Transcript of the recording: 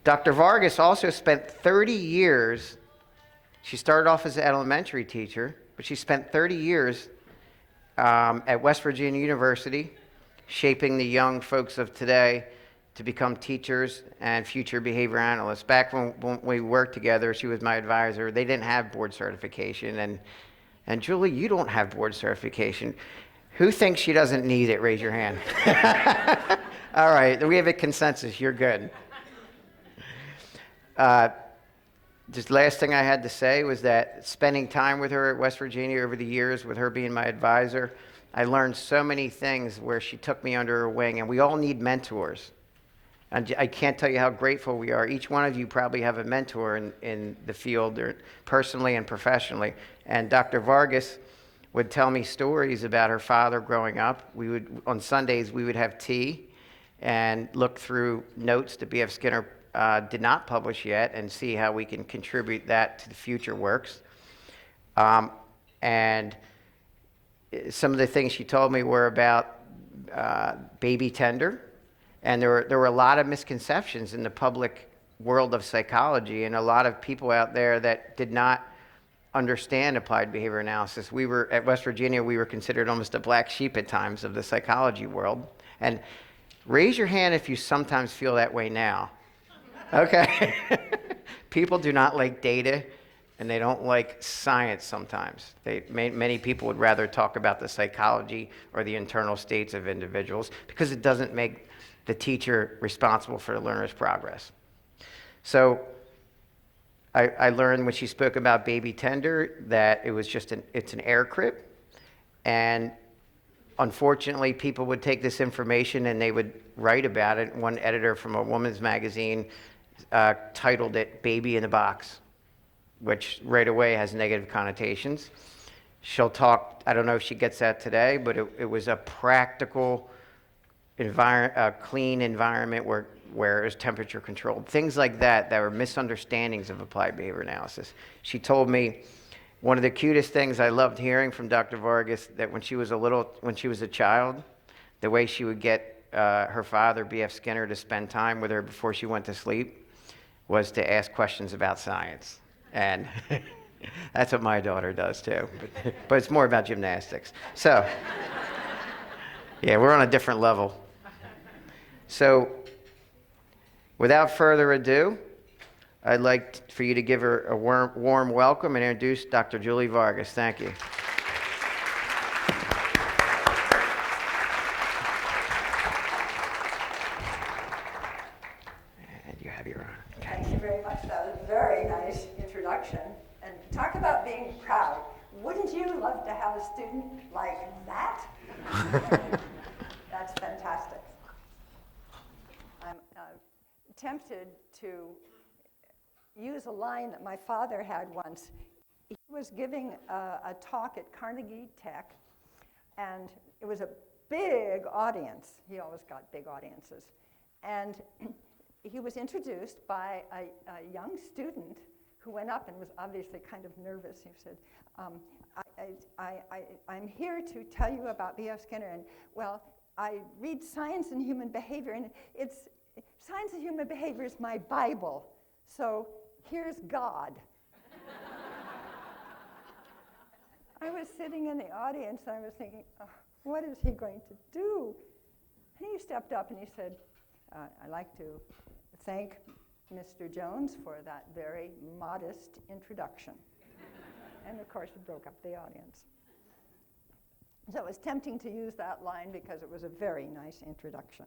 Dr. Vargas also spent 30 years, she started off as an elementary teacher, but she spent 30 years at West Virginia University, shaping the young folks of today to become teachers and future behavior analysts. Back when we worked together, she was my advisor. They didn't have board certification. And Julie, you don't have board certification. Who thinks she doesn't need it? Raise your hand. All right, we have a consensus. You're good. Just last thing I had to say was that spending time with her at West Virginia over the years, with her being my advisor, I learned so many things where she took me under her wing, and we all need mentors. And I can't tell you how grateful we are. Each one of you probably have a mentor in the field, or personally and professionally. And Dr. Vargas would tell me stories about her father growing up. On Sundays, we would have tea and look through notes that B.F. Skinner did not publish yet and see how we can contribute that to the future works. And some of the things she told me were about baby tender. And there were a lot of misconceptions in the public world of psychology, and a lot of people out there that did not understand applied behavior analysis. We were at West Virginia, we were considered almost a black sheep at times of the psychology world. And raise your hand if you sometimes feel that way now. Okay. People do not like data, and they don't like science sometimes. Many people would rather talk about the psychology or the internal states of individuals because it doesn't make the teacher responsible for the learner's progress. So I learned when she spoke about baby tender that it was it's an air crib. And unfortunately, people would take this information and they would write about it. One editor from a woman's magazine titled it Baby in the Box, which right away has negative connotations. She'll talk, I don't know if she gets that today, but it was a practical clean environment where it was temperature controlled. Things like that were misunderstandings of applied behavior analysis. She told me one of the cutest things I loved hearing from Dr. Vargas, that when she was a child, the way she would get her father, B.F. Skinner, to spend time with her before she went to sleep was to ask questions about science. And that's what my daughter does too, but it's more about gymnastics. So, yeah, we're on a different level. So, without further ado, I'd like for you to give her a warm welcome and introduce Dr. Julie Vargas. Thank you. And you have your own. Okay. Thank you very much. That was a very nice introduction. And talk about being proud. Wouldn't you love to have a student like that? That's fantastic. I'm tempted to use a line that my father had once. He was giving a talk at Carnegie Tech, and it was a big audience. He always got big audiences. And he was introduced by a young student who went up and was obviously kind of nervous. He said, I'm here to tell you about B.F. Skinner, and well, I read Science and Human Behavior, and Science and Human Behavior is my Bible, so here's God. I was sitting in the audience, and I was thinking, oh, what is he going to do? And he stepped up and he said, I'd like to thank Mr. Jones for that very modest introduction. And of course, it broke up the audience. So it was tempting to use that line because it was a very nice introduction.